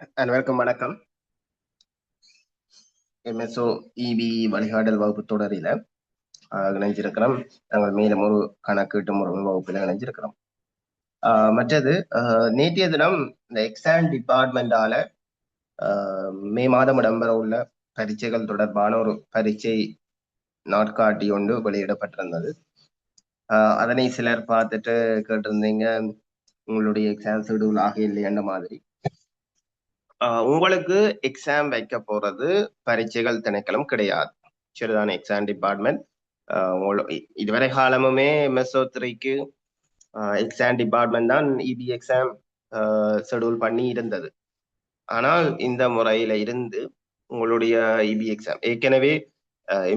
அனைவருக்கும் வணக்கம். MSO EB வழிகாட்டல் வகுப்பு தொடரில இணைஞ்சிருக்கிறோம். நாங்கள் மேலும் ஒரு கணக்கீட்டு முறை வகுப்பில் இணைஞ்சிருக்கிறோம். மற்றது நேற்றைய தினம் இந்த எக்ஸாம் டிபார்ட்மெண்டால மே மாதம் இடம்பெற உள்ள பரீட்சைகள் தொடர்பான ஒரு பரீட்சை நாட்காட்டி ஒன்று வெளியிடப்பட்டிருந்தது. அதனை சிலர் பார்த்துட்டு கேட்டிருந்தீங்க, உங்களுடைய எக்ஸாம் ஷெடியூல் ஆக இல்லையன்ற மாதிரி. உங்களுக்கு எக்ஸாம் வைக்க போறது பரீட்சைகள் திணைக்களம் கிடையாது. சரிதானே? எக்ஸாம் டிபார்ட்மெண்ட் இதுவரை காலமுமே MSO3க்கு எக்ஸாம் டிபார்ட்மெண்ட் தான் இபி எக்ஸாம் ஷெடியூல் பண்ணி இருந்தது. ஆனால் இந்த முறையில இருந்து உங்களுடைய இபி எக்ஸாம் ஏற்கனவே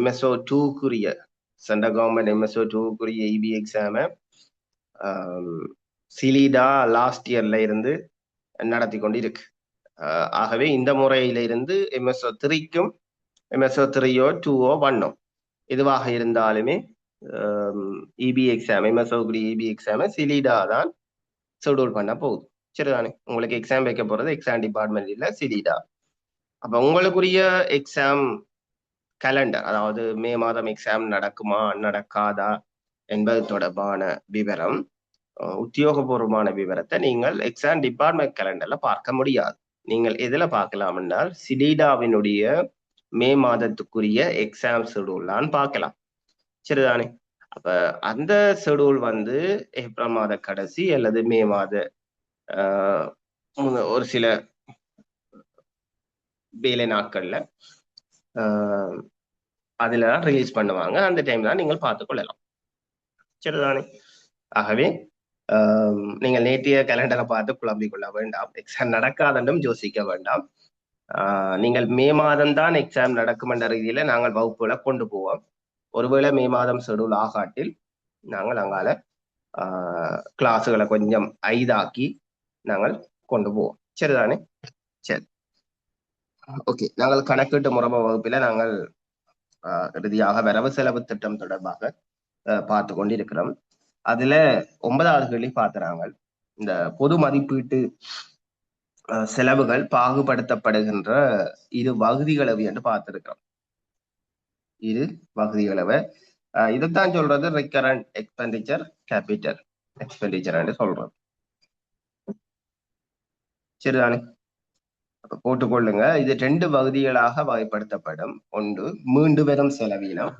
MSO2க்குரிய சென்ட்ரல் கவர்மெண்ட் MSO2க்குரிய இபி எக்ஸாம சிலிடா லாஸ்ட் இயர்ல இருந்து நடத்தி கொண்டு இருக்கு. ஆகவே இந்த முறையில இருந்து MSO3க்கும் MSO3ஓ 2ஓ 1ஓ எதுவாக இருந்தாலுமே இபி எக்ஸாம் MSO3 இபி எக்ஸாம சிலிடா தான் ஷெடியூல் பண்ண போகுது. சரிதானே? உங்களுக்கு எக்ஸாம் வைக்க போறது எக்ஸாம் டிபார்ட்மெண்ட் இல்ல, சிலிடா. அப்ப உங்களுக்குரிய எக்ஸாம் கேலண்டர், அதாவது மே மாதம் எக்ஸாம் நடக்குமா நடக்காதா என்பது தொடர்பான விவரம், உத்தியோகபூர்வமான விவரத்தை நீங்கள் எக்ஸாம் டிபார்ட்மெண்ட் கேலண்டர்ல பார்க்க முடியாது. நீங்கள் எதுல பார்க்கலாம் என்றால் சிலிடாவினுடைய மே மாதத்துக்குரிய எக்ஸாம் ஷெடியூல் தான் பார்க்கலாம். சரிதானே? அப்ப அந்த ஷெடியூல் ஏப்ரல் மாத கடைசி அல்லது மே மாத ஒரு சில வேலை நாட்கள்ல அதுல ரிலீஸ் பண்ணுவாங்க. அந்த டைம் தான் நீங்கள் பார்த்துக் கொள்ளலாம். சரிதானே? ஆகவே நீங்கள் நேற்றைய கேலண்டரை பார்த்து குழம்பிக் கொள்ள வேண்டாம். எக்ஸாம் நடக்காதென்றும் யோசிக்க வேண்டாம். நீங்கள் மே மாதம் தான் எக்ஸாம் நடக்கும் என்ற ரீதியில நாங்கள் வகுப்புகளை கொண்டு போவோம். ஒருவேளை மே மாதம் ஷெடியூல் ஆகாட்டில் நாங்கள் அங்கால கிளாஸுகளை கொஞ்சம் ஐதாக்கி நாங்கள் கொண்டு போவோம். சரிதானே? சரி, ஓகே. நாங்கள் கணக்கீட்டு முறைமை வகுப்பில நாங்கள் இறுதியாக வரவு செலவு திட்டம் தொடர்பாக பார்த்து கொண்டிருக்கிறோம். அதுல 9வது கேள்வி பார்க்கிறாங்க. இந்த பொது மதிப்பீட்டு செலவுகள் பாகுபடுத்தப்படுகின்ற இரு வகுதிகளவு என்று பார்த்திருக்கிறோம். இரு வகுதிகளவை இதைத்தான் சொல்றது ரிகரண்ட் எக்ஸ்பெண்டிச்சர், கேபிட்டல் எக்ஸ்பெண்டிச்சர் என்று சொல்றோம். சரிதானே? அப்ப போட்டுக்கொள்ளுங்க. இது 2 வகுதிகளாக வகைப்படுத்தப்படும். ஒன்று மீண்டு வரும் செலவீனம்,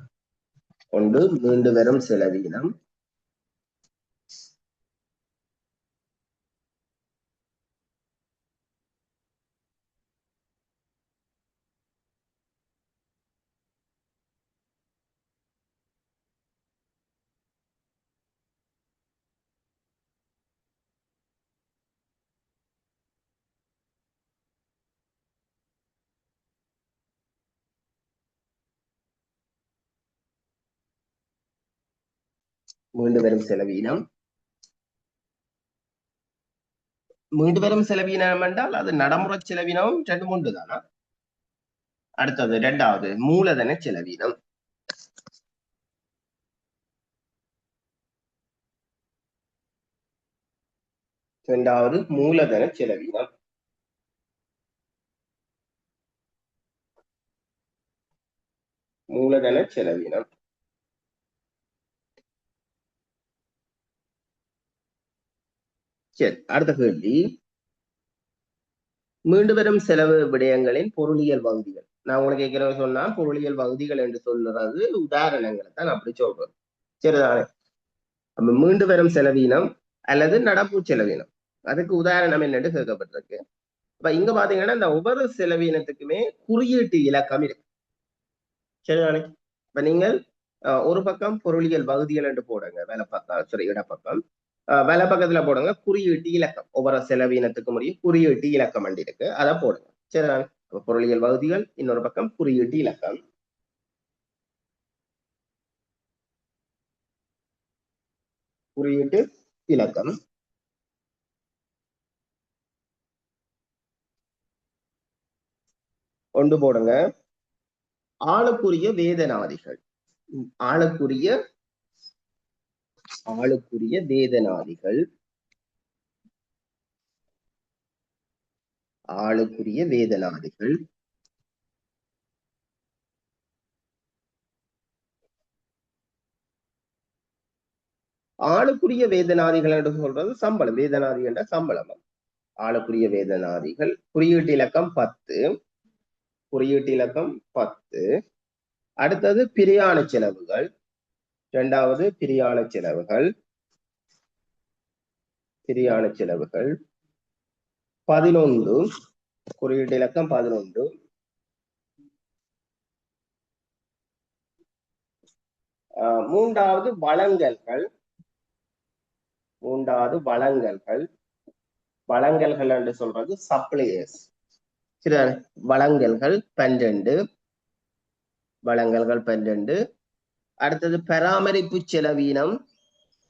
ஒன்று மீண்டு வரும் செலவீனம். மீண்டு வரும் செலவீனம். மீண்டு வரும் செலவீனம் என்றால் அது நடைமுறை செலவீனம் 2 3 தானா? அடுத்தது 2வது மூலதன செலவீனம். இரண்டாவது மூலதன செலவீனம். மூலதன செலவீனம். சரி, அடுத்த கேள்வி, மீண்டு வரும் செலவு விடயங்களின் பொருளியல் வகுதிகள். நான் உங்களுக்கு ஏற்கனவே சொன்னா பொருளியல் வகுதிகள் என்று சொல்றது உதாரணங்களை தான் அப்படி சொல்றோம். சரிதானே? அப்ப மீண்டு வரும் செலவீனம் அல்லது நடப்பு செலவீனம், அதுக்கு உதாரணம் என்னன்னு கேட்கப்பட்டிருக்கு. அப்ப இங்க பாத்தீங்கன்னா இந்த ஒவ்வொரு செலவீனத்துக்குமே குறியீட்டு இலக்கம் இருக்கு. சரிதானே? இப்ப நீங்கள் ஒரு பக்கம் பொருளியல் வகுதிகள் என்று போடுங்க, வேலை பக்கம், சரி, இடப்பக்கம். வேலை பக்கத்துல போடுங்க குறியீட்டு இலக்கம். ஒவ்வொரு செலவீனத்துக்கு முடியும் குறியீட்டு இலக்கம் வண்டி இருக்கு, அதை போடுங்க. சரிதானே? பொருளியல் வகுதிகள், இன்னொரு பக்கம் குறியீட்டு இலக்கம். குறியீட்டு இலக்கம் கொண்டு போடுங்க. ஆளுக்குரிய வேதனாதிகள், ஆளுக்குரிய வேதனாதிகள், ஆளுக்குரிய வேதனாதிகள். ஆளுக்குரிய வேதனாதிகள் என்று சொல்றது சம்பளம். வேதனாதி என்ற சம்பளம். ஆளுக்குரிய வேதனாதிகள். குறியீட்டு இலக்கம் 10. குறியீட்டு இலக்கம் 10. அடுத்தது பிரியாண செலவுகள். இரண்டாவது பிரியாண செலவுகள். பிரியாண செலவுகள் 11. குறியீட்டு இலக்கம் 11. மூன்றாவது வழங்கல்கள். மூன்றாவது வழங்கல்கள். வழங்கல்கள் என்று சொல்றது சப்ளையர்ஸ். சரி, வழங்கல்கள் 12. வழங்கல்கள் 12. அடுத்தது பராமரிப்பு செலவீனம்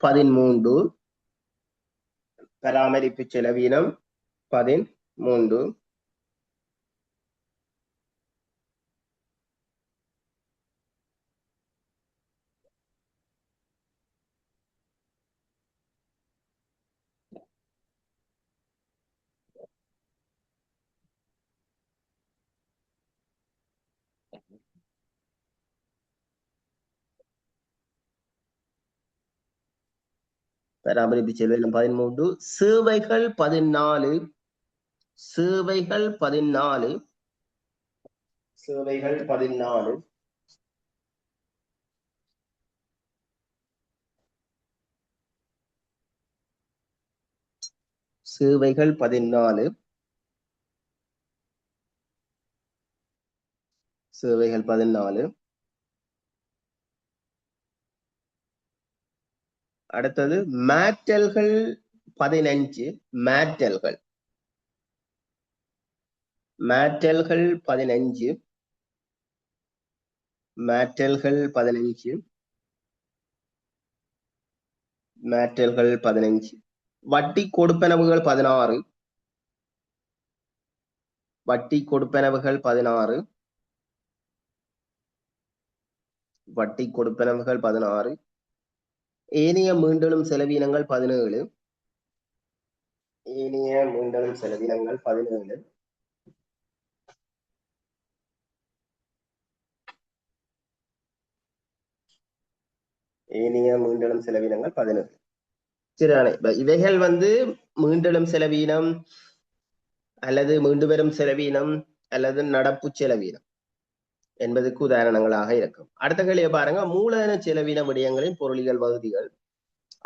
13. பராமரிப்பு செலவீனம் 13. பராமரிப்பு செலவீனம் 13. சேவைகள் 14. சேவைகள் 14. சேவைகள் 14. சேவைகள் 14. சேவைகள் 14. அடுத்தது மாற்றல்கள் 15. மாற்றல்கள். மாற்றல்கள் 15. மாற்றல்கள் 15. மாற்றல்கள் 15. வட்டி கொடுப்பனவுகள் 16. வட்டி கொடுப்பனவுகள் 16. வட்டி கொடுப்பனவுகள் 16. ஏனைய மீண்டலும் செலவீனங்கள் 17. ஏனைய மீண்டலும் செலவீனங்கள் 17. ஏனைய மீண்டலும் செலவீனங்கள் 17. சரிதானே? இவைகள் மீண்டலும் செலவீனம் அல்லது மீண்டு வரும் செலவீனம் அல்லது நடப்பு செலவீனம் என்பதற்கு உதாரணங்களாக இருக்கும். அடுத்த கேள்வியை பாருங்க. மூலதன செலவீன விடயங்களின் பொருளியல் வகுதிகள்.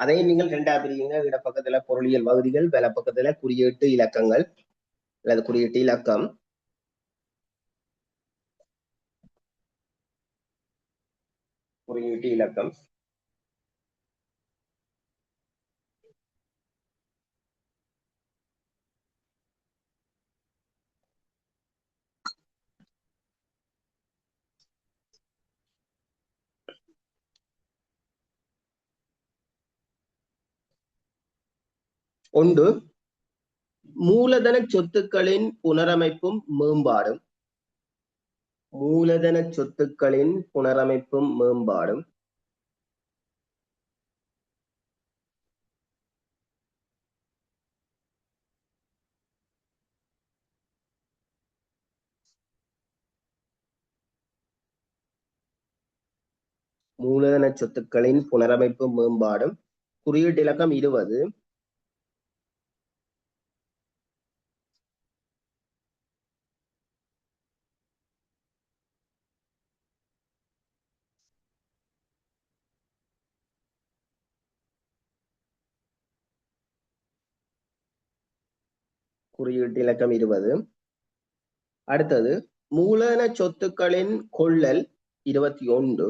அதையும் நீங்கள் ரெண்டா பிரியுங்க. இடப்பக்கத்துல பொருளியல் வகுதிகள், வலப்பக்கத்துல குறியீட்டு இலக்கங்கள் அல்லது குறியீட்டு இலக்கம். குறியீட்டு இலக்கம். ஒன்று, மூலதன சொத்துக்களின் புனரமைப்பும் மேம்பாடும். மூலதன சொத்துக்களின் புனரமைப்பும் மேம்பாடும். மூலதன சொத்துக்களின் புனரமைப்பு மேம்பாடும். குறியீட்டு இலக்கம் 20. குறியீட்டு இலக்கம் 20. அடுத்தது மூலதன சொத்துக்களின் கொள்ளல் 21.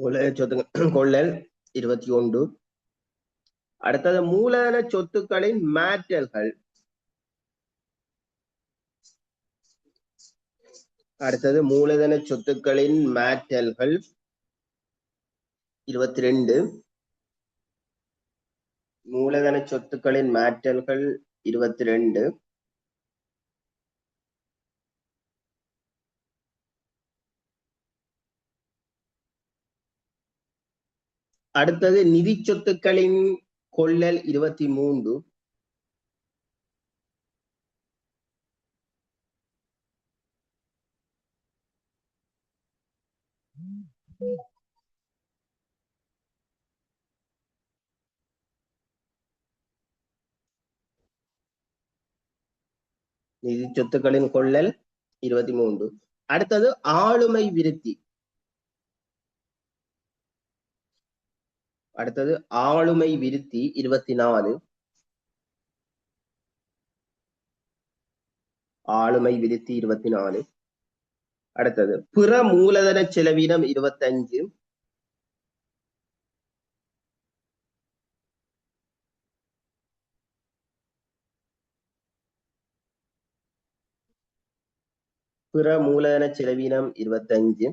மூலதன சொத்துக்கள் கொள்ளல் 21. அடுத்தது மூலதன சொத்துக்களின் மாற்றல்கள். அடுத்தது மூலதன சொத்துக்களின் மாற்றல்கள் 22. மூலதன சொத்துக்களின் மாற்றல்கள் 22. அடுத்தது நிதி சொத்துக்களின் கொள்ளல் 23. நிதி சொத்துக்களின் கொள்ளல் 23. அடுத்தது ஆளுமை விருத்தி. அடுத்தது ஆளுமை விருத்தி 24. ஆளுமை விருத்தி 24. அடுத்தது பிற மூலதன செலவினம் 25. பிற மூலதன செலவினம் 25.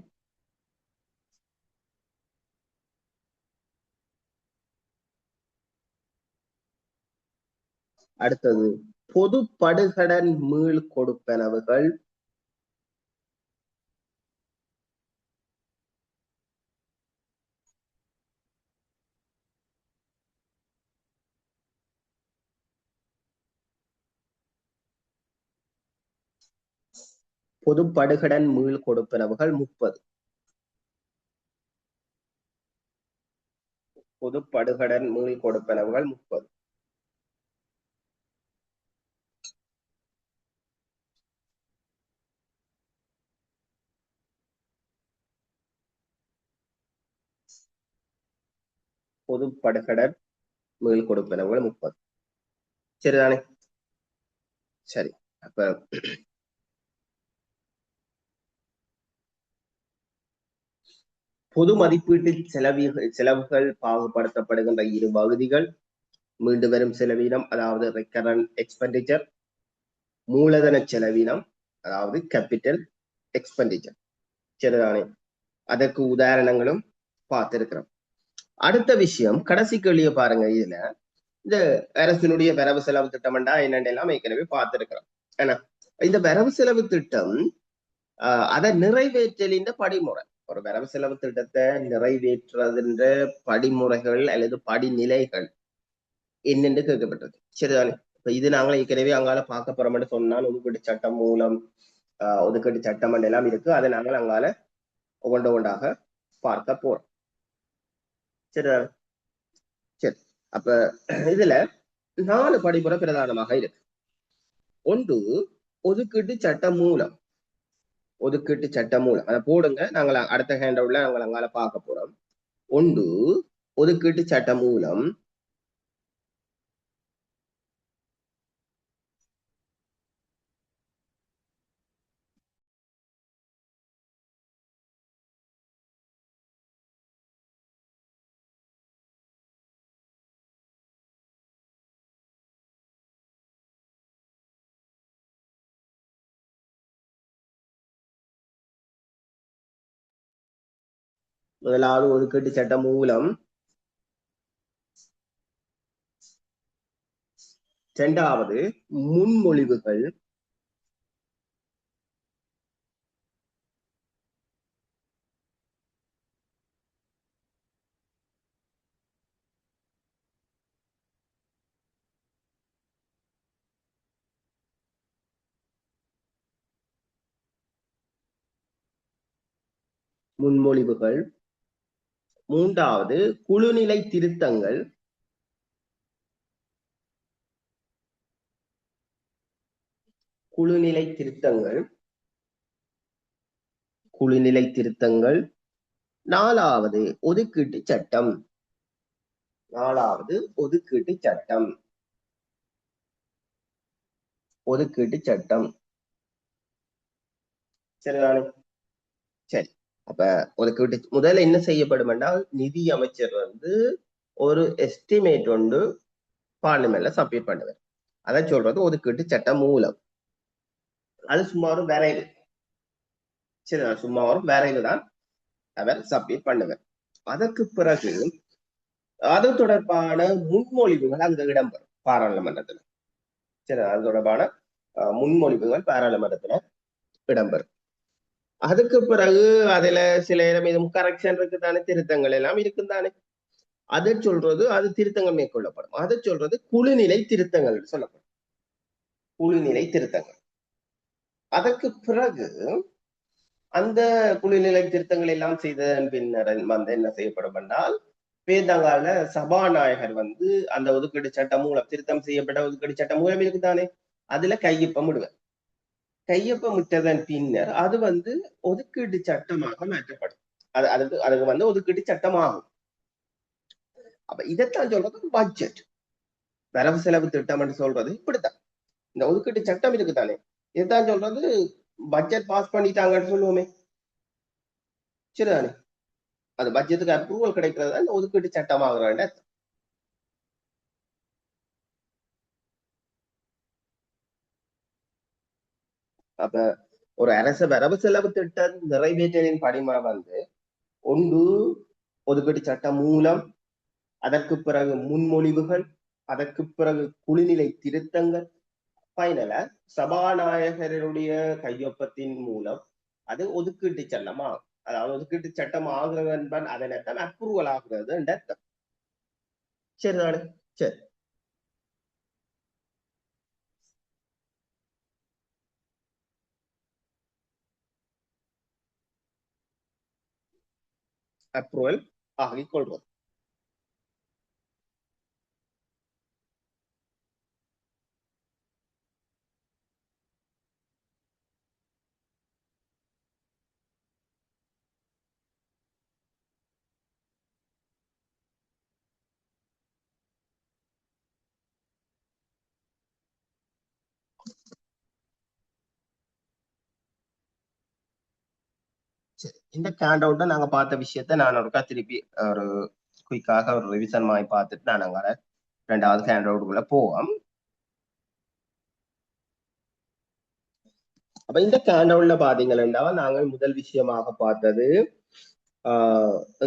அடுத்தது பொது படுகடன் மீள் கொடுப்பனவுகள். பொது படுகடன் மீள் கொடுப்பனவுகள் 30. பொது படுகடன் மீள் கொடுப்பனவுகள் 30. பொது படுகடன் மீள் கொடுப்பனவுகள் 30. சரிதானே? சரி. அப்ப பொது மதிப்பீட்டு செலவுகள் பாகுபடுத்தப்படுகின்ற இரு பகுதிகள். மீண்டு வரும் செலவினம் அதாவது ரெக்கரண்ட் எக்ஸ்பெண்டிச்சர், மூலதன செலவினம் அதாவது கேபிட்டல் எக்ஸ்பெண்டிச்சர். சரிதானே? அதற்கு உதாரணங்களும் பார்த்திருக்கிறோம். அடுத்த விஷயம் கடைசி கேள்வியை பாருங்க. இதுல இந்த அரசினுடைய வரவு செலவு திட்டம்டா என்னென்னலாம் ஏற்கனவே பார்த்திருக்கிறோம். ஏன்னா இந்த வரவு செலவு திட்டம் அதை நிறைவேற்றலின் படிமுறை. ஒரு வரவு செலவு திட்டத்தை நிறைவேற்றுறதுன்ற படிமுறைகள் அல்லது படிநிலைகள் என்னென்று கேட்கப்பட்டது. சரிதானே? இப்ப இது நாங்கள் ஏற்கனவே அங்கால பார்க்க போறோம்னு சொன்னால் ஒதுக்கீட்டு சட்டம் மூலம் ஒதுக்கீட்டு சட்டம் எல்லாம் இருக்கு. அதை நாங்கள் அங்கால ஒவ்வொன்றாக பார்க்க போறோம். சரிதானே? சரி. அப்ப இதுல 4 படிமுறை பிரதானமாக இருக்கு. ஒன்று ஒதுக்கீட்டு சட்டம் மூலம். ஒதுக்கீட்டு சட்டம் மூலம் அதை போடுங்க. நாங்கள் அடுத்த ஹேண்டவுட்ல நாங்கள் அங்கால பார்க்க போறோம். ஒன்று ஒதுக்கீட்டு சட்டம் மூலம். முதலாவது ஒதுக்கீட்டு சட்டம் மூலம். இரண்டாவது முன்மொழிவுகள். முன்மொழிவுகள். மூன்றாவது குழுநிலை திருத்தங்கள். குழுநிலை திருத்தங்கள். குழுநிலை திருத்தங்கள். நாலாவது ஒதுக்கீட்டு சட்டம். நாலாவது ஒதுக்கீட்டு சட்டம். ஒதுக்கீட்டு சட்டம். சரிதானே? சரி. அப்ப ஒதுக்கீட்டு முதல்ல என்ன செய்யப்படும் என்றால் நிதி அமைச்சர் ஒரு எஸ்டிமேட் ஒன்று பார்லிமெண்ட்ல சப்மிட் பண்ணுவார். அதை சொல்றது ஒதுக்கீட்டு சட்டம் மூலம். அது சும்மா ஒரு வரைவு. சரி, சும்மா ஒரு வரைவு தான் அவர் சப்மிட் பண்ணுவார். அதற்கு பிறகு அது தொடர்பான முன்மொழிவுகள் அங்க இடம்பெறும் பாராளுமன்றத்துல. சரி, அது தொடர்பான முன்மொழிவுகள் பாராளுமன்றத்துல இடம்பெறும். அதுக்கு பிறகு அதுல சில இடம் கரெக்ஷன் இருக்குதானே, திருத்தங்கள் எல்லாம் இருக்குதானே, அதை சொல்றது அது திருத்தங்கள் மேற்கொள்ளப்படும். அதை சொல்றது குழுநிலை திருத்தங்கள் சொல்லப்படும். குழுநிலை திருத்தங்கள். அதற்கு பிறகு அந்த குழுநிலை திருத்தங்கள் எல்லாம் செய்ததன் பின்னர் வந்து என்ன செய்யப்படும் என்றால், வேதங்கால சபாநாயகர் வந்து அந்த ஒதுக்கீடு சட்டம் மூலம், திருத்தம் செய்யப்பட்ட ஒதுக்கீடு சட்டம் மூலம் இருக்குதானே, அதுல கையொப்பம் விடுவார். கையொப்பம் விட்டதன் பின்னர் அது வந்து ஒதுக்கீடு சட்டமாக மாற்றப்படும். அதுக்கு வந்து ஒதுக்கீடு சட்டமாகும். அப்ப இதைத்தான் சொல்றது பட்ஜெட், வரவு செலவு திட்டம் என்று சொல்றது இப்படித்தான். இந்த ஒதுக்கீட்டு சட்டம் இருக்குதானே, இதுதான் சொல்றது பட்ஜெட் பாஸ் பண்ணிட்டாங்கன்னு சொல்லுவோமே, சரிதானே. அது பட்ஜெட்டுக்கு அப்ரூவல் கிடைக்கிறது இந்த ஒதுக்கீட்டு சட்டமாகிற. அப்ப ஒரு அரச வரவு செலவு திட்டம் நிறைவேற்றலின் படிமா வந்து ஒன்று ஒதுக்கீட்டு சட்டம் மூலம், அதற்கு பிறகு முன்மொழிவுகள், அதற்கு பிறகு குழுநிலை திருத்தங்கள், பைனலா சபாநாயகருடைய கையொப்பத்தின் மூலம் அது ஒதுக்கீட்டு சட்டமா, அதாவது ஒதுக்கீட்டு சட்டம் ஆகிறது என்பன் அதனைத்தான் அப்ரூவல் ஆகிறது என்ற அர்த்தம். சரிதானே. சரி, அப்ரூவல் ஆகிக் கொள்வது. சரி, இந்த கேண்ட் அவுட்டை நாங்க பார்த்த விஷயத்த நான் ஒருக்கா திருப்பி ஒரு குயிக்காக ஒரு ரிவிஷன் மாதிரி பார்த்துட்டு நான் அங்க ரெண்டாவது கேண்ட் அவுட்டுக்குள்ள போவோம். அப்ப இந்த கேண்ட் அவுட்ல பாத்தீங்கன்னா நாங்கள் முதல் விஷயமாக பார்த்தது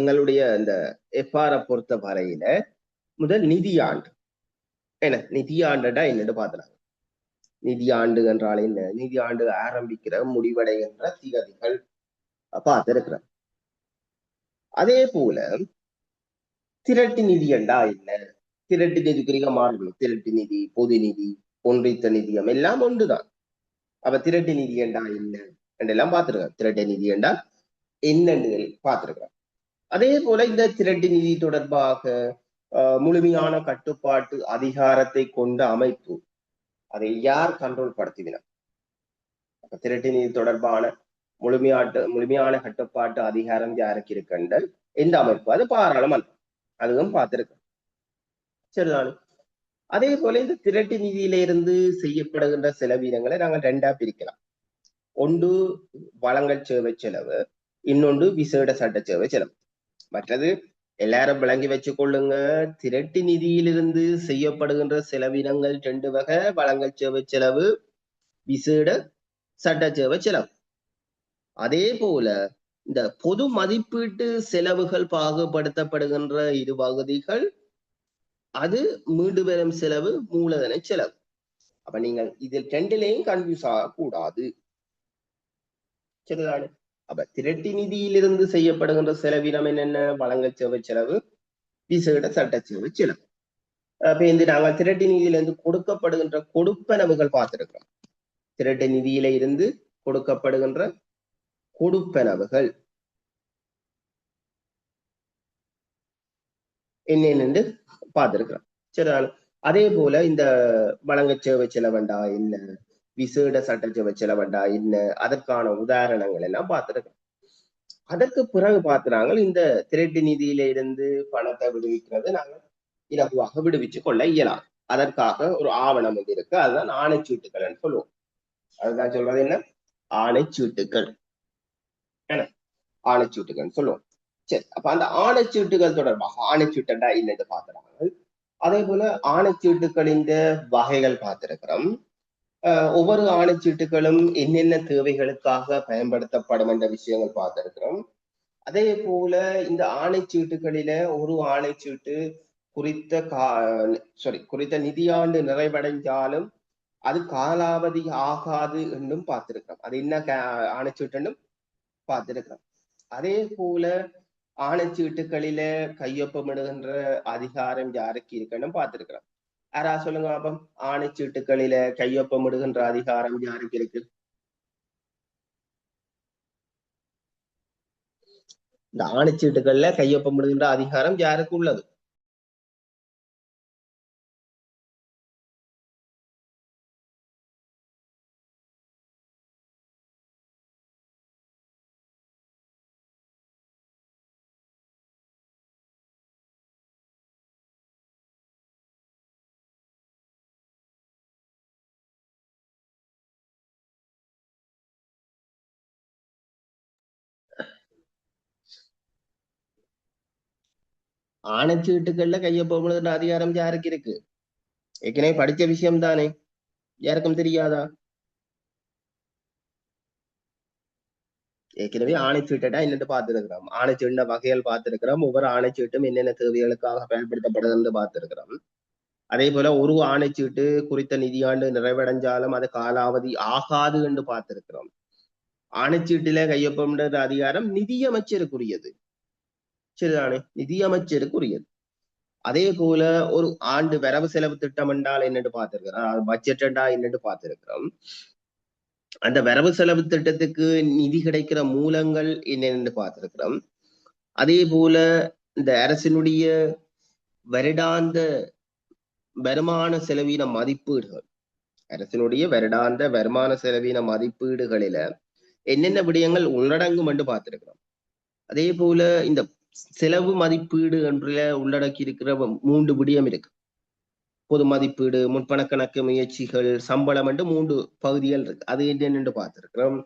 எங்களுடைய இந்த எஃப்ஆர் பொறுத்த வரையில முதல் நிதியாண்டு. என்ன நிதியாண்டுடா என்னன்னு பாத்துறாங்க. நிதியாண்டு என்றால் என்ன, நிதியாண்டு ஆரம்பிக்கிற முடிவடைகின்ற திகதிகள் பார்த்திருக்கிறோம். அதே போல திரட்டு நிதி என்றா என்ன, திரட்டு நிதிக்குரிய மாறுபடும். திரட்டு நிதி, பொது நிதி, ஒன்றித்த நிதியம் எல்லாம் ஒன்றுதான். அப்ப திரட்டு நிதி என்றா என்ன என்றெல்லாம் பார்த்திருக்கோம். திரட்டு நிதி என்றால் என்னன்னு பார்த்திருக்கிறோம். அதே போல இந்த திரட்டு நிதி தொடர்பாக முழுமையான கட்டுப்பாட்டு அதிகாரத்தை கொண்ட அமைப்பு, அதை யார் கண்ட்ரோல் படுத்தினார்? திரட்டு நிதி தொடர்பான முழுமையான கட்டுப்பாட்டு அதிகாரம் யாருக்கு இருக்கின்ற எந்த அமைப்பு? அது பாராளுமன்றம். அதுவும் பார்த்திருக்கு. சரிதானே. அதே போல இந்த திரட்டு நிதியில இருந்து செய்யப்படுகின்ற செலவினங்களை நாங்கள் ரெண்டா பிரிக்கலாம். ஒன்று வழங்கல் சேவை செலவு, இன்னொன்று விசேட சட்ட சேவை செலவு. மற்றது எல்லாரும் விளங்கி வச்சு கொள்ளுங்க, திரட்டு நிதியிலிருந்து செய்யப்படுகின்ற செலவினங்கள் ரெண்டு வகை: வழங்கல் சேவை செலவு, விசேட சட்ட சேவை செலவு. அதே போல இந்த பொது மதிப்பீட்டு செலவுகள் பாகுபடுத்தப்படுகின்ற இரு பகுதிகள், அது மீண்டு வரும் செலவு, மூலதன செலவு. அப்ப நீங்கள் இதில் ரெண்டிலையும் கன்ஃபியூஸ் ஆகக்கூடாது. சரிதானே. அப்ப திரட்டு நிதியிலிருந்து செய்யப்படுகின்ற செலவினம் என்னென்ன? வழங்கல் சேவை செலவு, விசேட சட்ட சேவை செலவு. அப்ப இந்த நாங்கள் திரட்டு நிதியிலிருந்து கொடுக்கப்படுகின்ற கொடுப்பனவுகள் பார்த்திருக்கிறோம். திரட்டு நிதியில இருந்து கொடுக்கப்படுகின்ற கொடுப்பனவுகள் என்னென்னு பார்த்திருக்கிறோம். சரிதானே. அதே போல இந்த வழங்க சேவை செலவண்டா என்ன, விசேட சட்ட சேவை செலவண்டா என்ன, அதற்கான உதாரணங்கள் எல்லாம் பார்த்திருக்கிறோம். அதற்கு பிறகு பார்க்கிறாங்க, இந்த திரட்டு நிதியில இருந்து பணத்தை விடுவிக்கிறது நாங்கள் இலகுவாக விடுவிச்சு கொள்ள இயலாம். அதற்காக ஒரு ஆவணம் வந்து இருக்கு, அதுதான் ஆணைச்சீட்டுகள் சொல்லுவோம். அதுதான் சொல்றது என்ன, ஆணைச்சீட்டுகள். ஆணைச்சீட்டுகள் சொல்லுவோம். சரி, அப்ப அந்த ஆணைச்சீட்டுகள் தொடர்பாக ஆணைச்சீட்டா என்னன்னு பார்க்கிறாங்க. அதே போல ஆணைச்சீட்டுகளின் வகைகள் பார்த்திருக்கிறோம். ஒவ்வொரு ஆணைச்சீட்டுகளும் என்னென்ன தேவைகளுக்காக பயன்படுத்தப்படும் என்ற விஷயங்கள் பார்த்திருக்கிறோம். அதே போல இந்த ஆணைச்சீட்டுகளில ஒரு ஆணைச்சீட்டு குறித்த நிதியாண்டு நிறைவடைஞ்சாலும் அது காலாவதி ஆகாது என்றும் பார்த்திருக்கிறோம். அது என்ன ஆணைச்சீட்டு பார்த்திருக்கிறோம். அதே போல ஆணைச்சீட்டுகளில கையொப்பமிடுகின்ற அதிகாரம் யாருக்கு இருக்குன்னு பார்த்திருக்கிறோம். யாரா சொல்லுங்க பாப்போம். ஆணைச்சீட்டுகளில கையொப்பமிடுகின்ற அதிகாரம் யாருக்கு இருக்கு? இந்த ஆணைச்சீட்டுகள்ல கையொப்பமிடுகின்ற அதிகாரம் யாருக்கு உள்ளது? ஆணைச்சீட்டுகள்ல கையொப்பமிடுகின்ற அதிகாரம் யாருக்கு இருக்கு? ஏற்கனவே படிச்ச விஷயம் தானே, யாருக்கும் தெரியாதா? ஏற்கனவே ஆணைச்சீட்டா என்னென்னு பார்த்திருக்கிறோம். ஆணைச்சீட்ட வகைகள் பார்த்திருக்கிறோம். ஒவ்வொரு ஆணைச்சீட்டும் என்னென்ன தேவைகளுக்காக பயன்படுத்தப்படுதுன்னு பார்த்திருக்கிறோம். அதே போல ஒரு ஆணைச்சீட்டு குறித்த நிதியாண்டு நிறைவடைஞ்சாலும் அது காலாவதி ஆகாது என்று பார்த்திருக்கிறோம். ஆணைச்சீட்டில கையொப்பமிடுற அதிகாரம் நிதியமைச்சருக்குரியது. சரிதானே, நிதியமைச்சருக்குரியது. அதே போல ஒரு ஆண்டு வரவு செலவு திட்டம் என்றால் என்னென்னு பார்த்திருக்கிறோம். பட்ஜெட் என்றா என்னென்னு பார்த்திருக்கிறோம். அந்த வரவு செலவு திட்டத்துக்கு நிதி கிடைக்கிற மூலங்கள் என்னென்னு பார்த்திருக்கிறோம். அதே போல இந்த அரசினுடைய வருடாந்த வருமான செலவின மதிப்பீடுகள், அரசினுடைய வருடாந்த வருமான செலவின மதிப்பீடுகளில என்னென்ன விடயங்கள் உள்ளடங்கும் என்று பார்த்திருக்கிறோம். அதே போல இந்த செலவு மதிப்பீடு என்ற உள்ளடக்கி இருக்கிற 3 விடயம் இருக்கு. பொது மதிப்பீடு, முன்பண கணக்கு முயற்சிகள், சம்பளம் என்று 3 பகுதிகள் இருக்கு. அது என்னென்னு பார்த்திருக்கிறோம்.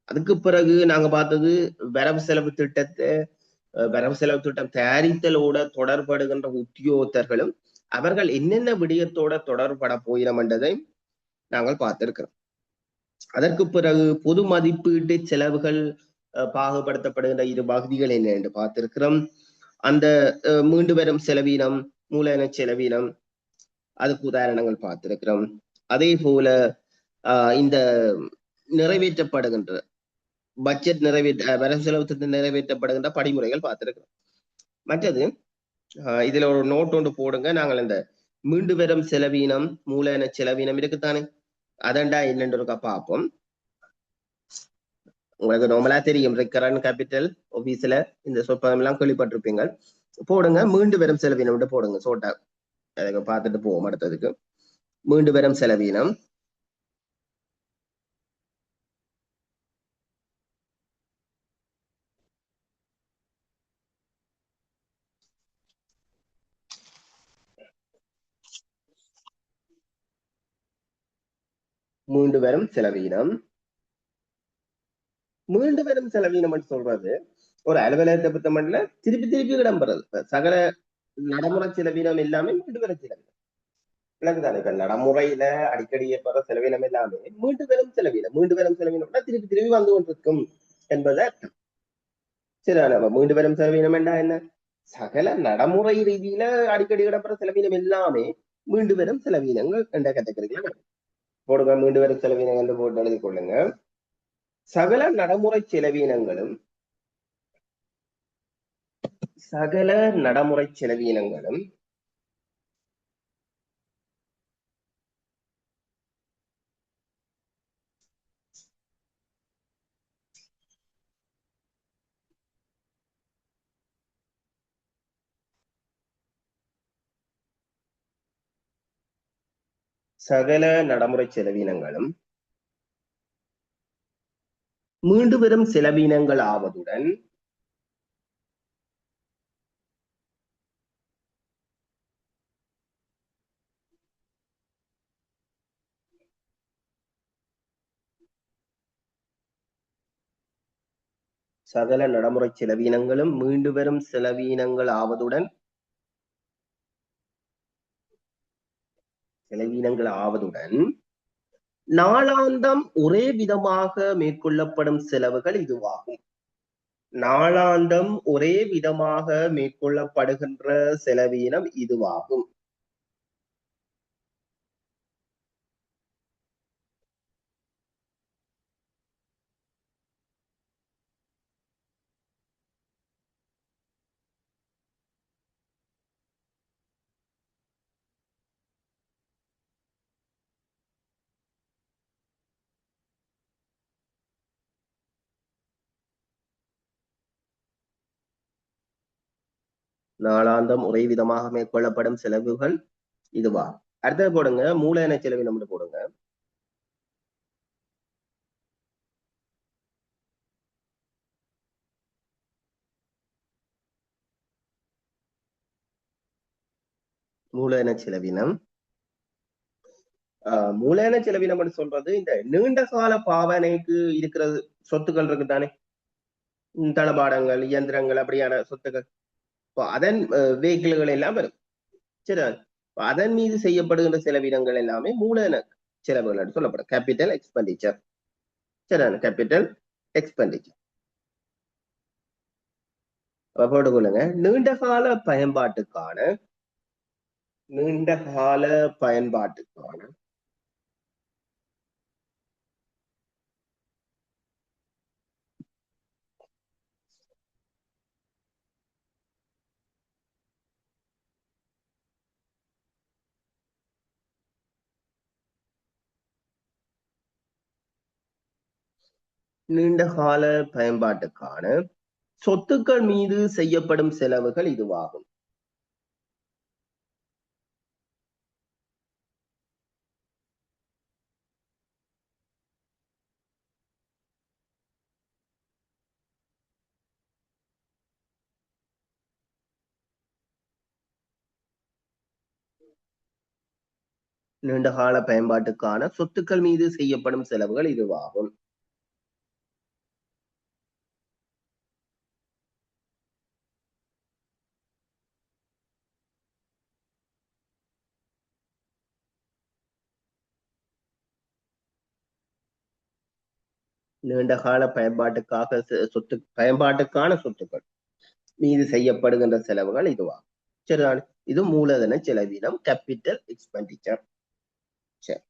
அதுக்கு பிறகு நாங்க பார்த்தது வரவு செலவு திட்டத்தை வரவு செலவு திட்டம் தயாரித்தலோட தொடர்படுகின்ற உத்தியோகத்தர்களும் அவர்கள் என்னென்ன விடயத்தோட தொடர்பட போயினம் என்றதை நாங்கள் பார்த்திருக்கிறோம். அதற்கு பிறகு பொது மதிப்பீட்டு செலவுகள் பாகுபடுத்தப்படுகின்ற 2 பகுதிகள் என்ன என்று பார்த்திருக்கிறோம். அந்த மீண்டு வரும் செலவீனம், மூலதன செலவீனம், அதுக்கு உதாரணங்கள் பார்த்திருக்கிறோம். அதே போல இந்த நிறைவேற்றப்படுகின்ற பட்ஜெட் வரவு செலவு திட்டம் நிறைவேற்றப்படுகின்ற படிமுறைகள் பார்த்திருக்கிறோம். மற்றது இதுல ஒரு நோட் ஒன்று போடுங்க. நாங்கள் இந்த மீண்டு வரும் செலவீனம், மூலதன செலவீனம் இருக்குத்தானே, அதண்டா என்னன்னு பார்ப்போம். உங்களுக்கு நார்மலா தெரியும், ரெக்கரண்ட் கேபிட்டல் ஆபீஸ்ல இந்த சொற்பதம் எல்லாம் கேள்விப்பட்டிருப்பீங்க. போடுங்க மீண்டு வரும் செலவீனம் போடுங்க. சோட்டா அதுக்கு பார்த்துட்டு போவோம் அடுத்ததுக்கு. மீண்டு வரும் செலவீனம், மீண்டு வரும் செலவீனம். மீண்டு வரும் செலவீனம் சொல்றது ஒரு அலுவலகத்தை பத்த மட்டும் திருப்பி திருப்பி இடம்பெறது. சகல நடைமுறை செலவீனம் எல்லாமே மீண்டு வரும் செலவீனம் விளக்குதானே. இப்ப நடைமுறையில அடிக்கடி ஏற்படுற செலவீனம் எல்லாமே மீண்டு வரும் செலவீனம். மீண்டு வரும் செலவீனம்னா திருப்பி திருப்பி வந்து கொண்டிருக்கும் என்பதை அர்த்தம். சரி, நம்ம மீண்டு வரும் செலவீனம் என்ன? சகல நடைமுறை ரீதியில அடிக்கடி இடம்பெற செலவீனம் எல்லாமே மீண்டு வரும் செலவீனங்கள் என்ற கேட்டகரியில போடுங்க. மீண்டு வரும் செலவீனங்கள் என்று போட்டு எழுதி கொள்ளுங்க. சகல நடைமுறை செலவீனங்களும் சகல நடைமுறை செலவீனங்களும் சகல நடைமுறை செலவீனங்களும் மீண்டு வரும் செலவீனங்கள் ஆவதுடன் சகல நடைமுறை செலவீனங்களும் மீண்டு வரும் செலவீனங்கள் ஆவதுடன் நாளாந்தம் ஒரே விதமாக மேற்கொள்ளப்படும் செலவுகள் இதுவாகும். நாளாந்தம் ஒரே விதமாக மேற்கொள்ளப்படுகின்ற செலவீனம் இதுவாகும். நாளாந்தம் ஒரே விதமாக மேற்கொள்ளப்படும் செலவுகள் இதுவா. அடுத்தது போடுங்க, மூலதன செலவினம் போடுங்க. மூலதன செலவினம். மூலதன செலவினம் சொல்றது இந்த நீண்ட கால பாவனைக்கு இருக்கிற சொத்துக்கள் இருக்கு தானே, தளபாடங்கள், இயந்திரங்கள், அப்படியான சொத்துக்கள். அதன் வெஹிக்கிள்கள் எல்லாம் வரும். சரி, அதன் மீது செய்யப்படுகின்ற செலவினங்கள் எல்லாமே மூலதன செலவுகள் என்று சொல்லப்படும். Capital expenditure. சரி, கேபிட்டல் எக்ஸ்பெண்டிச்சர். போட்டுக்கொள்ளுங்க. நீண்டகால பயன்பாட்டுக்கான நீண்டகால பயன்பாட்டுக்கான சொத்துக்கள் மீது செய்யப்படும் செலவுகள் இதுவாகும். நீண்டகால பயன்பாட்டுக்கான சொத்துக்கள் மீது செய்யப்படும் செலவுகள் இதுவாகும். நீண்டகால பயன்பாட்டுக்கான சொத்துக்கள் மீது செய்யப்படுகின்ற செலவுகள் இதுவாகும். சரிதான், இது மூலதன செலவினம், கேபிட்டல் எக்ஸ்பெண்டிச்சர். சரி,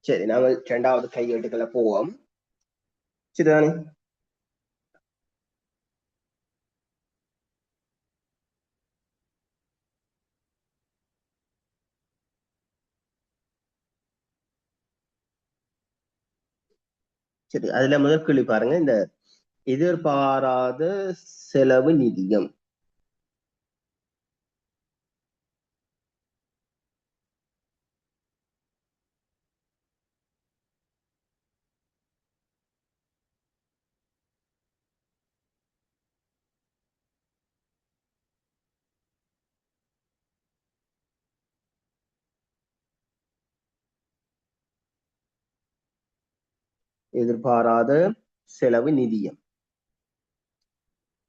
சரி, நாங்கள் இரண்டாவது கையேட்டுகளை போவோம். சரிதானே. சரி, அதுல முதல் கேள்வி பாருங்க, இந்த எதிர்பாராத செலவு நிதியம். எதிர்பாராத செலவு நிதியம்.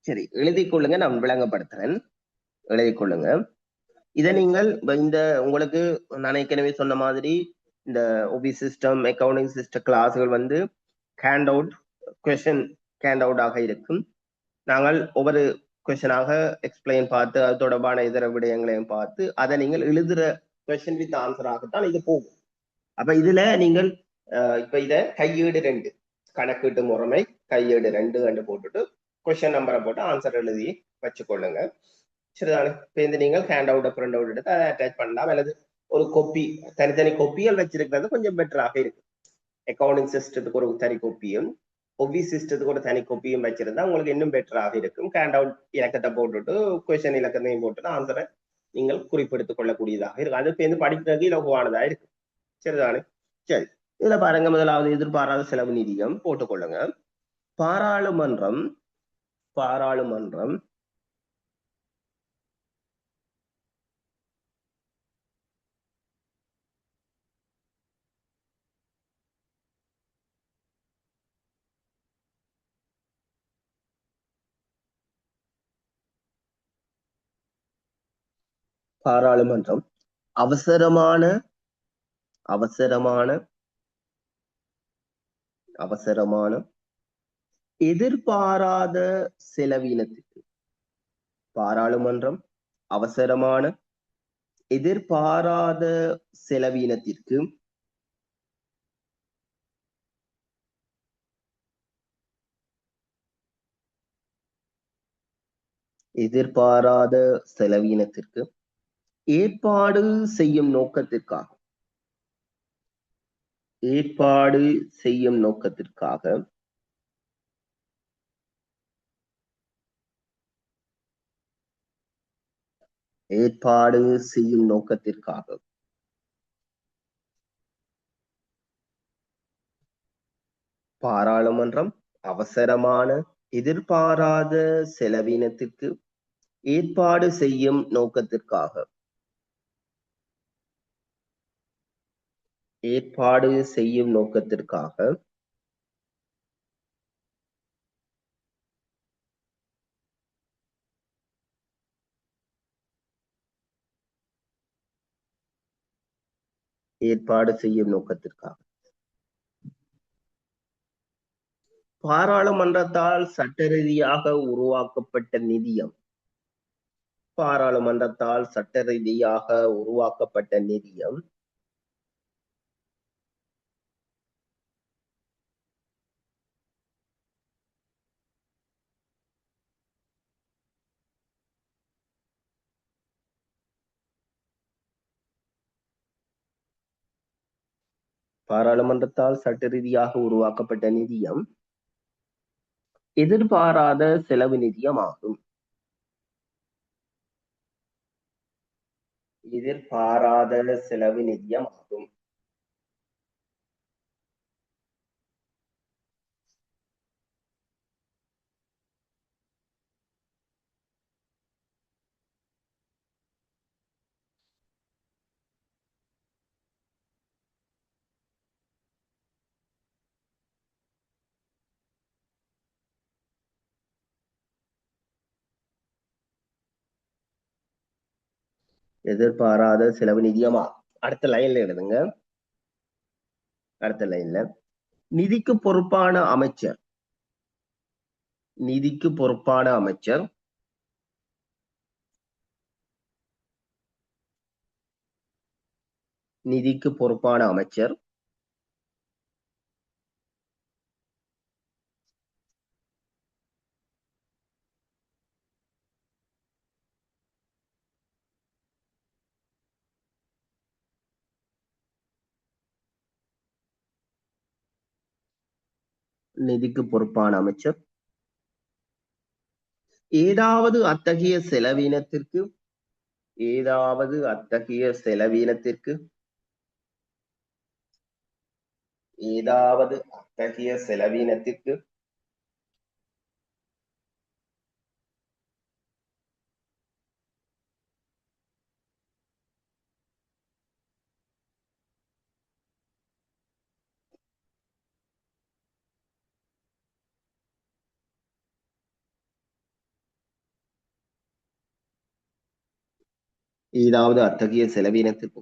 சரி, எழுதிக் கொள்ளுங்க, நான் விளங்கப்படுத்துறேன். எழுதிக் கொள்ளுங்க. இதை நீங்கள் இந்த உங்களுக்கு நான் ஏற்கனவே சொன்ன மாதிரி இந்த ஒபி சிஸ்டம், அக்கவுண்டிங் சிஸ்டம் கிளாஸ்கள் hand out question hand out ஆக இருக்கும். நாங்கள் ஒவ்வொரு கொஸ்டினாக எக்ஸ்பிளைன் பார்த்து அது தொடர்பான இதர விடயங்களையும் பார்த்து அதை நீங்கள் எழுதுற கொஸ்டின் வித் ஆன்சராகத்தான் இது போகும். அப்ப இதுல நீங்கள் இப்ப இத கையேடு 2 கணக்கீட்டு முறைமை கையேடு 2 என்று போட்டுட்டு கொஸ்டின் நம்பரை போட்டு ஆன்சர் எழுதி வச்சுக்கொள்ளுங்க. சரிதானே. இப்ப இந்த நீங்கள் ஹேண்ட் அவுட் பிரிண்ட் அவுட் எடுத்து அதை அட்டாச் பண்ணலாம், அல்லது ஒரு கொப்பி தனித்தனி கொப்பிகள் வச்சிருக்கிறது கொஞ்சம் பெட்டராக இருக்கு. அக்கவுண்டிங் சிஸ்டத்துக்கு ஒரு தனி கொப்பியும் ஒபி சிஸ்டத்துக்கு ஒரு தனி கொப்பியும் வச்சிருந்தா உங்களுக்கு இன்னும் பெட்டராக இருக்கும். ஹேண்ட் அவுட் இலக்கத்தை போட்டுட்டு கொஸ்டின் இலக்கத்தையும் போட்டுட்டு ஆன்சரை நீங்கள் குறிப்பெடுத்துக் கொள்ளக்கூடியதாக இருக்கும். அது படிக்கிறது இலகுவானதா இருக்கு. சரிதானே? சரி, இதுல பாருங்க, முதலாவது எதிர்பாராத செலவு நிதியம் போட்டுக்கொள்ளுங்க. பாராளுமன்றம் பாராளுமன்றம் பாராளுமன்றம் அவசரமான அவசரமான அவசரமான எதிர்பாராத செலவினத்திற்கு பாராளுமன்றம் அவசரமான எதிர்பாராத செலவினத்திற்கு எதிர்பாராத செலவினத்திற்கு ஏற்பாடு செய்யும் நோக்கத்திற்காக ஏற்பாடு செய்யும் நோக்கத்திற்காக ஏற்பாடு செய்யும் நோக்கத்திற்காக பாராளுமன்றம் அவசரமான எதிர்பாராத செலவினத்திற்கு ஏற்பாடு செய்யும் நோக்கத்திற்காக ஏற்பாடு செய்யும் நோக்கத்திற்காக ஏற்பாடு செய்யும் நோக்கத்திற்காக பாராளுமன்றத்தால் சட்ட ரீதியாக உருவாக்கப்பட்ட நிதியம் பாராளுமன்றத்தால் சட்ட ரீதியாக உருவாக்கப்பட்ட நிதியம் பாராளுமன்றத்தால் சட்ட ரீதியாக உருவாக்கப்பட்ட நிதியம் எதிர்பாராத செலவு நிதியமாகும். எதிர்பாராத செலவு நிதியமாகும். எதிர்பாராத செலவு நிதியமா. அடுத்த லைன்ல எழுதுங்க. அடுத்த லைன்ல நிதிக்கு பொறுப்பான அமைச்சர் நிதிக்கு பொறுப்பான அமைச்சர் நிதிக்கு பொறுப்பான அமைச்சர் நிதிக்கு பொறுப்பான அமைச்சர் ஏதாவது அத்தகைய செலவினத்திற்கு ஏதாவது அத்தகைய செலவினத்திற்கு ஏதாவது அத்தகைய செலவினத்திற்கு ஏதாவது அத்தகைய செலவினத்திற்கு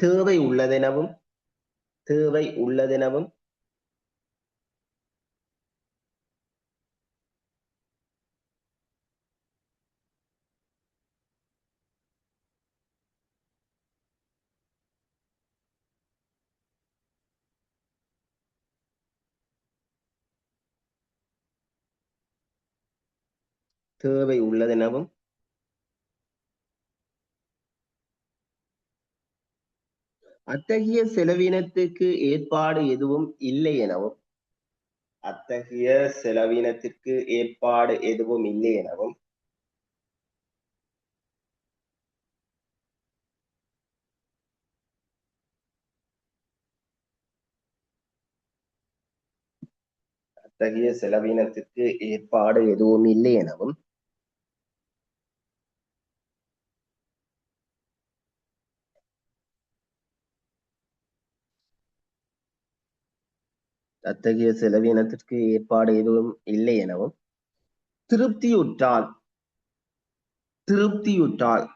தேவை உள்ளதெனவும் தேவை உள்ளதெனவும் தேவை உள்ளதெனவும் அத்தகைய செலவினத்துக்கு ஏற்பாடு எதுவும் இல்லை எனவும் அத்தகைய செலவினத்திற்கு ஏற்பாடு எதுவும் இல்லை எனவும் அத்தகைய செலவினத்திற்கு ஏற்பாடு எதுவும் இல்லை எனவும் அத்தகைய செலவினத்திற்கு ஏற்பாடு எதுவும் இல்லை எனவும் திருப்தியுற்றால் திருப்தியுற்றால்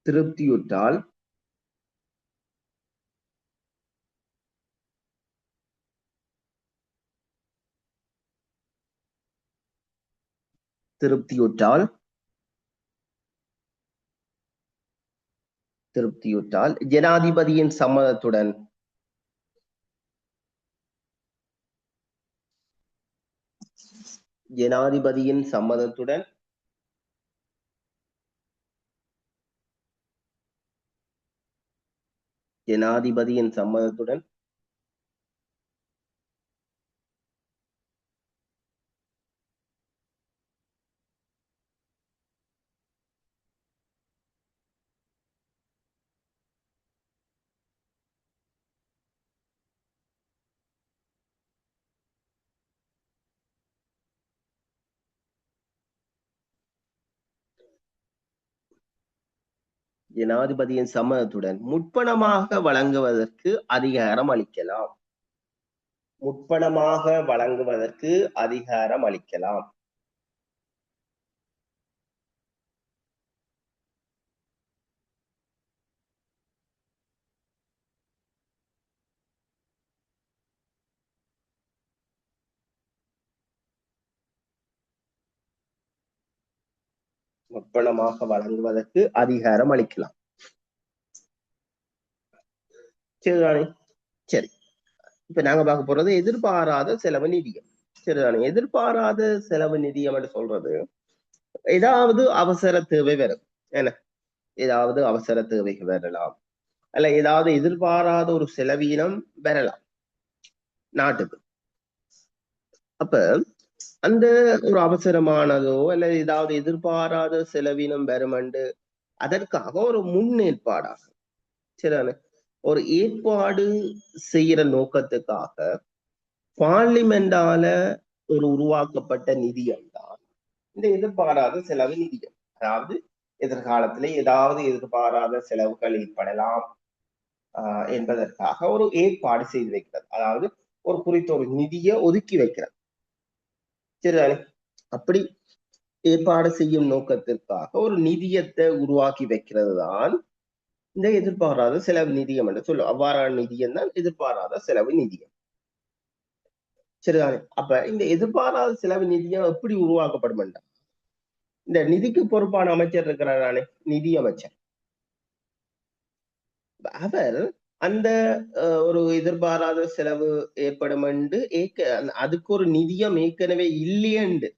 திருப்தியுற்றால் திருப்தியுற்றால் திருப்தியுற்றால் ஜனாதிபதியின் சம்மதத்துடன் ஜனாதிபதியின் சம்மதத்துடன் ஜனாதிபதியின் சம்மதத்துடன் ஜனாதிபதியின் சம்மதத்துடன் முற்பணமாக வழங்குவதற்கு அதிகாரம் அளிக்கலாம். முற்பணமாக வழங்குவதற்கு அதிகாரம் அளிக்கலாம். முற்பணமாக வழங்குவதற்கு அதிகாரம் அளிக்கலாம். சரிதானே? சரி, இப்ப நாங்க பார்க்க போறது எதிர்பாராத செலவு நிதியம். சரிதானே? எதிர்பாராத செலவு நிதியம் என்று சொல்றது ஏதாவது அவசர தேவை வரும். என்ன, ஏதாவது அவசர தேவைகள் வரலாம், அல்ல ஏதாவது எதிர்பாராத ஒரு செலவீனம் வரலாம் நாட்டுக்கு. அப்ப அந்த ஒரு அவசரமானதோ அல்ல ஏதாவது எதிர்பாராத செலவினம் வருமண்டு அதற்காக ஒரு முன்னேற்பாடாக சரிதானே ஒரு ஏற்பாடு செய்யற நோக்கத்துக்காக பார்லிமெண்டால ஒரு உருவாக்கப்பட்ட நிதியம் தான் இந்த எதிர்பாராத செலவு நிதியம். அதாவது எதிர்காலத்துல ஏதாவது எதிர்பாராத செலவுகள் ஏற்படலாம் என்பதற்காக ஒரு ஏற்பாடு செய்து வைக்கிறது. அதாவது ஒரு குறித்த ஒரு நிதியை ஒதுக்கி வைக்கிறது. சரிதானே? அப்படி ஏற்பாடு செய்யும் நோக்கத்திற்காக ஒரு நிதியத்தை உருவாக்கி வைக்கிறது தான் இந்த எதிர்பாராத செலவு நிதியம் என்று சொல்லும். அவ்வாறான நிதியம் தான் எதிர்பாராத செலவு நிதியம். சரிதானே? அப்ப இந்த எதிர்பாராத செலவு நிதியம் எப்படி உருவாக்கப்படும் என்றால் இந்த நிதிக்கு பொறுப்பான அமைச்சர் இருக்கிறாரானே, நிதி அமைச்சர். அவர் அந்த ஒரு எதிர்பாராத செலவு ஏற்படும் என்று அதுக்கு ஒரு நிதியம் ஏற்கனவே இல்லையண்டு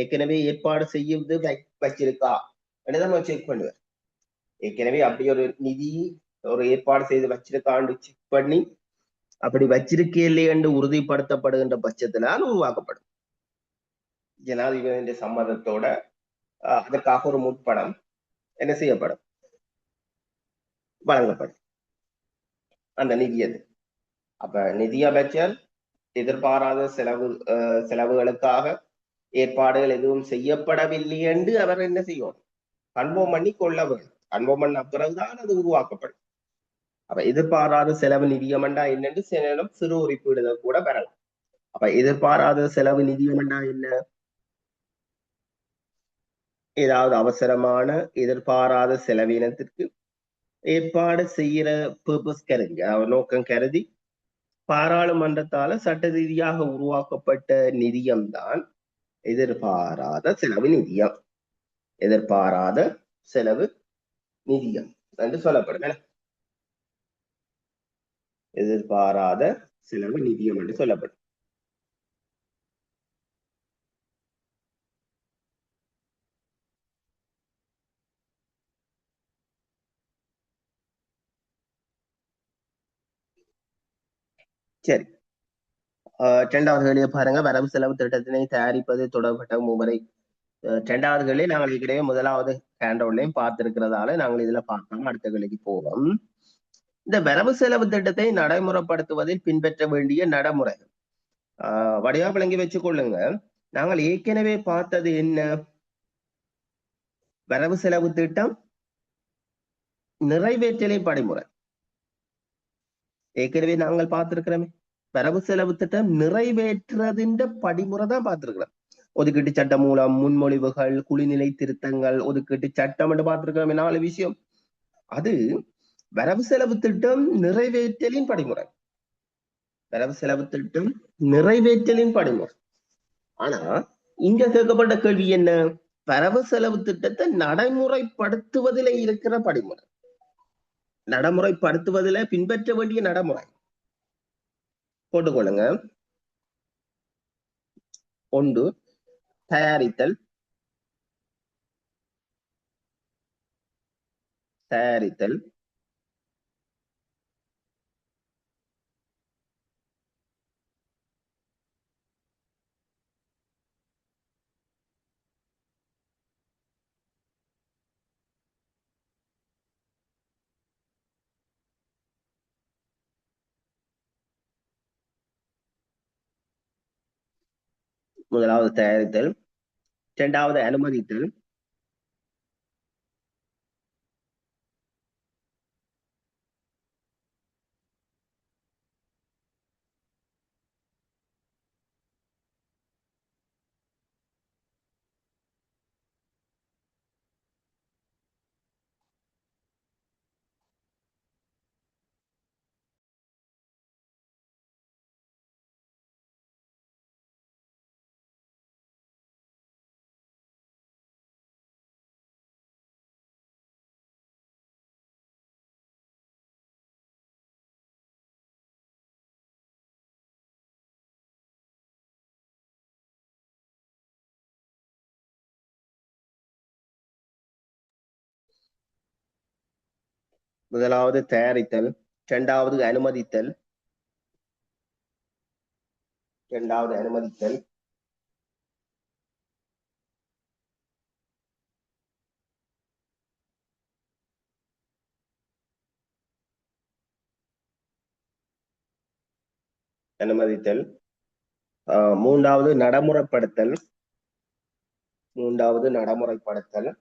ஏற்கனவே ஏற்பாடு செய்யுது வச்சிருக்கா நம்ம செக் பண்ணுவார். ஏற்கனவே அப்படி ஒரு நிதி ஒரு ஏற்பாடு செய்து வச்சிருக்காண்டு செக் பண்ணி அப்படி வச்சிருக்கே இல்லையென்று உறுதிப்படுத்தப்படுகின்ற பட்சத்துல உருவாக்கப்படும். ஜனாதிபதியின் சம்மதத்தோட அதற்காக ஒரு முற்பணம் என்ன செய்யப்படும், வழங்கப்படும் அந்த நிதியது. அப்ப நிதியமைச்சர் எதிர்பாராத செலவுகளுக்காக ஏற்பாடுகள் எதுவும் செய்யப்படவில்லை என்று அவர் என்ன செய்யும், கன்ஃபார்ம் பண்ணி கொள்ள வேண்டும். கன்ஃபார்ம் பண்ண பிறகுதான் அது உருவாக்கப்படும். அப்ப எதிர்பாராத செலவு நிதியமண்டா என்னென்று சிறு உறுப்பிடுதல் கூட பெறலாம். அப்ப எதிர்பாராத செலவு நிதியமண்டா என்ன, ஏதாவது அவசரமான எதிர்பாராத செலவினத்திற்கு ஏற்பாடு செய்யற பர்பஸ் கருதி நோக்கம் கருதி பாராளுமன்றத்தால சட்ட ரீதியாக உருவாக்கப்பட்ட நிதியம்தான் எதிர்பாராத செலவு நிதியம். எதிர்பாராத செலவு நிதியம் என்று சொல்லப்படும். எதிர்பாராத செலவு நிதியம் என்று சொல்லப்படும். சரி, இரண்டாவது கேள்வியை பாருங்க. வரவு செலவு திட்டத்தினை தயாரிப்பது தொடர்பட்ட முறை. இரண்டாவது கேள்வி நாங்கள் இதுக்கிடையே முதலாவது ஹேண்ட் அவுட்லையும் பார்த்திருக்கிறதால நாங்கள் இதுல பார்க்காம அடுத்த கேள்விக்கு போவோம். இந்த வரவு செலவு திட்டத்தை நடைமுறைப்படுத்துவதில் பின்பற்ற வேண்டிய நடைமுறை வடிவா விளங்கி வச்சுக் கொள்ளுங்க. நாங்கள் ஏற்கனவே பார்த்தது என்ன? வரவு செலவு திட்டம் நிறைவேற்றலின் படிமுறை. ஏற்கனவே நாங்கள் பார்த்திருக்கிறோமே, வரவு செலவு திட்டம் நிறைவேற்றதின் படிமுறை தான் பார்த்திருக்கிறோம். ஒதுக்கீட்டு சட்டம் மூலம் முன்மொழிவுகள், குளிநிலை திருத்தங்கள், ஒதுக்கீட்டு சட்டம் என்று பார்த்திருக்கிறோம். 4 விஷயம். அது வரவு செலவு திட்டம் நிறைவேற்றலின் படிமுறை. வரவு செலவு திட்டம் நிறைவேற்றலின் படிமுறை. ஆனா இங்க கேட்கப்பட்ட கேள்வி என்ன? வரவு செலவு திட்டத்தை நடைமுறைப்படுத்துவதில் இருக்கிற படிமுறை, நடைமுறைப்படுத்துவதில் பின்பற்ற வேண்டிய நடைமுறை போட்டுக்கொள்ளுங்க. ஒன்று தயாரித்தல், தயாரித்தல், முதலாவது தயாரித்தல், இரண்டாவது அனுமதித்தல், முதலாவது தயாரித்தல், இரண்டாவது அனுமதித்தல், இரண்டாவது அனுமதித்தல், அனுமதித்தல், மூன்றாவது நடைமுறைப்படுத்தல், மூன்றாவது நடைமுறைப்படுத்தல்,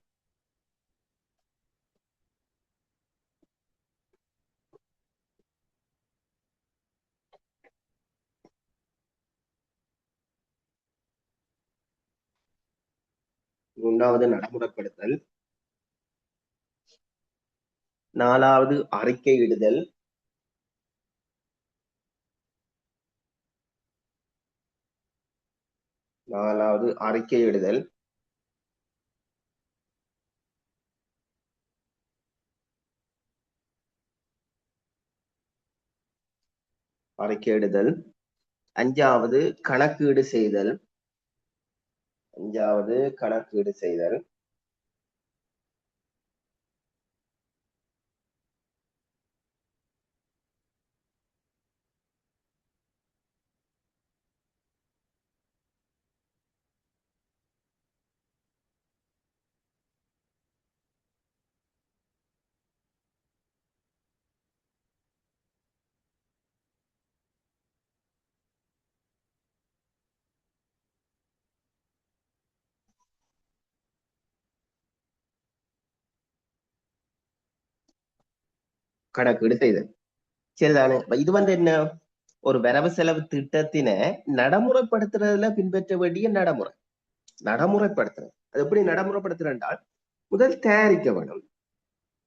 மூன்றாவது நடைமுறைப்படுத்தல், நாலாவது அறிக்கையிடுதல், நாலாவது அறிக்கையிடுதல், அறிக்கையிடுதல், அஞ்சாவது கணக்கீடு செய்தல், அஞ்சாவது கணக்கீடு செய்தல், கணக்கீடு செய்தல். சரிதானே? இது என்ன? ஒரு வரவு செலவு திட்டத்தினை நடைமுறைப்படுத்துறதுல பின்பற்ற வேண்டிய நடைமுறை. நடைமுறைப்படுத்துறது அது எப்படி நடைமுறைப்படுத்துறேன்றால், முதல் தயாரிக்க வேணும்,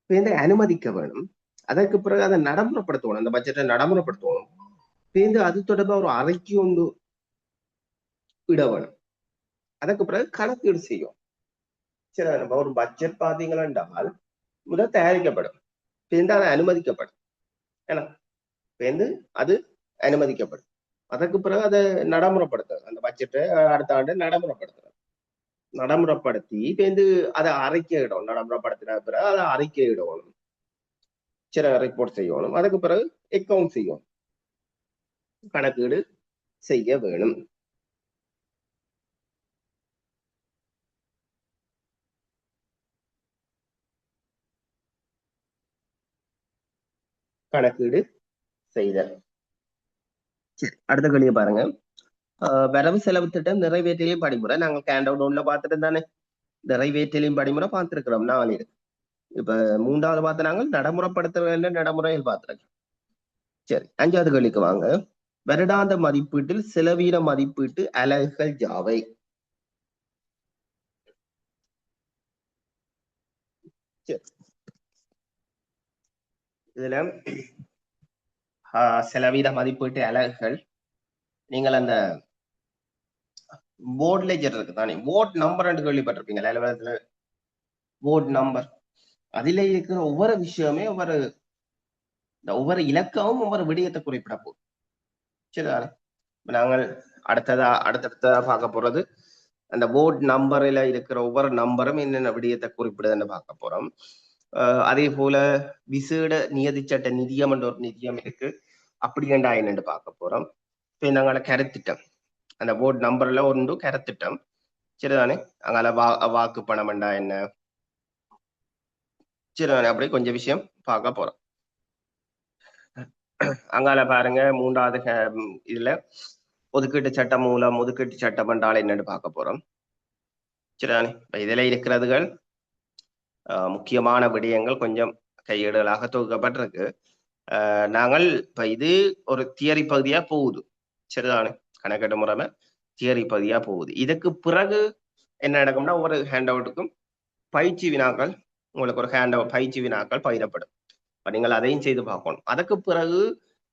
பேருந்து அனுமதிக்க வேணும், அதற்கு பிறகு அதை நடைமுறைப்படுத்தணும், அந்த பட்ஜெட்டை நடைமுறைப்படுத்தணும், பேருந்து அது தொடர்பாக ஒரு அறிக்கை ஒன்று இட வேணும், அதற்கு பிறகு கணக்கீடு செய்யும். சரி, நம்ம ஒரு பட்ஜெட் பாத்தீங்களா என்றால் முதல் தயாரிக்கப்படும், பேருந்து அதை அனுமதிக்கப்படும், ஏன்னா பேருந்து அது அனுமதிக்கப்படும், அதற்கு பிறகு அதை நடைமுறைப்படுத்துறது, அந்த பட்ஜெட்டை அடுத்த ஆண்டு நடைமுறைப்படுத்துறது, நடைமுறைப்படுத்தி பேருந்து அதை அறிக்கையிடணும், நடைமுறைப்படுத்தின பிறகு அதை அறிக்கையிடணும், சில ரிப்போர்ட் செய்யணும், அதுக்கு பிறகு அக்கவுண்ட் செய்யணும், கணக்கீடு செய்ய வேணும். கணக்கீடு செய்தல். சரி, அடுத்த கேள்வியை பாருங்க. வரவு செலவு திட்டம் நிறைவேற்றலையும் படிமுறை நாங்கள் கேண்டவுன் ஒன்ல பார்த்துட்டு தானே நிறைவேற்றலையும் படிமுறை பார்த்திருக்கிறோம் 4 இருக்கு. இப்ப 3வது பார்த்த நாங்கள் நடைமுறைப்படுத்த நடைமுறையில் பார்த்திருக்கோம். சரி, 5வது கேள்விக்கு வாங்க. வருடாந்த மதிப்பீட்டில் செலவீன மதிப்பீட்டு அலகுகள் யாவை? சரி, இதுல செலவீன மதிப்பீட்டு அலகுகள் நீங்கள் அந்த போர்ட் லெஜர் இருக்கு தானே, போர்ட் நம்பர் என்று கேள்விப்பட்டிருப்பீங்க அலுவலகத்துல. போர்ட் நம்பர் அதுல இருக்கிற ஒவ்வொரு விஷயமே ஒவ்வொரு இலக்கமும் ஒவ்வொரு விடயத்தை குறிப்பிட போகுது. சரிதானே? நாங்கள் அடுத்ததா பார்க்க போறது அந்த போர்ட் நம்பர்ல இருக்கிற ஒவ்வொரு நம்பரும் என்னென்ன விடயத்தை குறிப்பிடுதுன்னு பார்க்க போறோம். அதே போல விசேட நியதி சட்ட நிதியம் என்ற ஒரு நிதியம் இருக்கு, அப்படி ஏண்டா என்னன்னு பார்க்க போறோம். இப்போ நாங்கள கருத்திட்டம், அந்த போர்ட் நம்பர்ல ஒன்று கருத்திட்டம். சரிதானே? அங்கால வாக்கு பணம் என்றா என்ன, சரிதானே? அப்படி கொஞ்சம் விஷயம் பார்க்க போறோம். அங்கால பாருங்க 3வது இதுல ஒதுக்கீட்டு சட்டம் மூலம் ஒதுக்கீட்டு சட்டம் என்றால் என்னன்னு பார்க்க போறோம். சரிதானே? இதுல இருக்கிறதுகள் முக்கியமான விடயங்கள் கொஞ்சம் கையேடுகளாக தொகுக்கப்பட்டிருக்கு. நாங்கள் இப்ப இது ஒரு தியரி பகுதியா போகுது. சரிதானே? கணக்கெட்டு முறைமை தியரி பகுதியா போகுது. இதுக்கு பிறகு என்ன நடக்கும்னா ஒரு ஹேண்ட் அவுட்டுக்கும் பயிற்சி வினாக்கள், உங்களுக்கு ஒரு ஹேண்ட் அவுட் பயிற்சி வினாக்கள் பயிரப்படும். நீங்கள் அதையும் செய்து பார்க்கணும். அதுக்கு பிறகு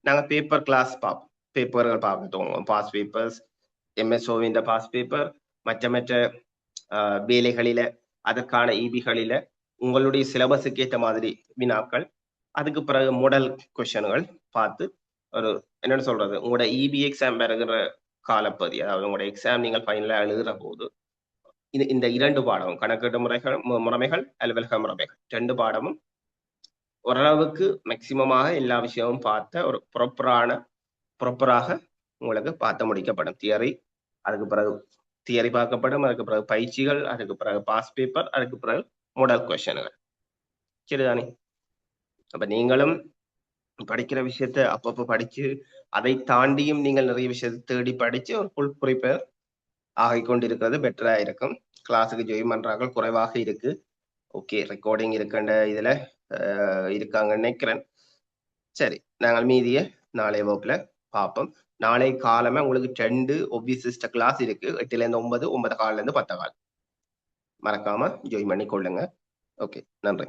நாங்கள் பேப்பர் கிளாஸ் பார்ப்போம். பேப்பர்கள் பார்க்க பாஸ் பேப்பர்ஸ், எம்எஸ்ஓவின் பாஸ் பேப்பர், மற்ற வேலைகளில அதற்கான ஈபிகளில உங்களுடைய சிலபஸுக்கு ஏற்ற மாதிரி வினாக்கள், அதுக்கு பிறகு மாடல் கொஸ்டின்கள் பார்த்து ஒரு என்னன்னு சொல்றது, உங்களோட இபி எக்ஸாம் வருகிற காலப்பகுதி, அதாவது உங்களோட எக்ஸாம் நீங்கள் ஃபைனலா எழுதுற போது இந்த 2 பாடமும் கணக்கீட்டு முறைமைகள் அலுவலக முறைமைகள் 2 பாடமும் ஓரளவுக்கு மேக்சிமமாக எல்லா விஷயமும் பார்த்த ஒரு ப்ராப்பராக உங்களுக்கு பார்த்து முடிக்கப்படும். தியரி, அதுக்கு பிறகு தியரி பார்க்கப்படும், அதுக்கு பிறகு பயிற்சிகள், அதுக்கு பிறகு பாஸ் பேப்பர், அதுக்கு பிறகு மாடல் கொஸ்டின்கள். சரிதானே? அப்ப நீங்களும் படிக்கிற விஷயத்த அப்பப்போ படிச்சு அதை தாண்டியும் நீங்கள் நிறைய விஷயத்தை தேடி படிச்சு ஒரு ஃபுல் ப்ரிப்பேர் ஆகிக்கொண்டிருக்கிறது பெட்டரா இருக்கும். கிளாஸுக்கு ஜாயின் பண்றாங்க குறைவாக இருக்கு. ஓகே, ரெக்கார்டிங் இருக்கின்ற இதுல இருக்காங்கன்னு நினைக்கிறேன். சரி, நாங்கள் மீதிய நாளைய வகுப்புல பார்ப்போம். நாளை காலமே உங்களுக்கு 2 ஒபிசிஸ்ட கிளாஸ் இருக்கு. 8ல இருந்து 9, 9 காலில இருந்து 10 கால். மறக்காம ஜாயின் பண்ணி கொள்ளுங்க. ஓகே, நன்றி.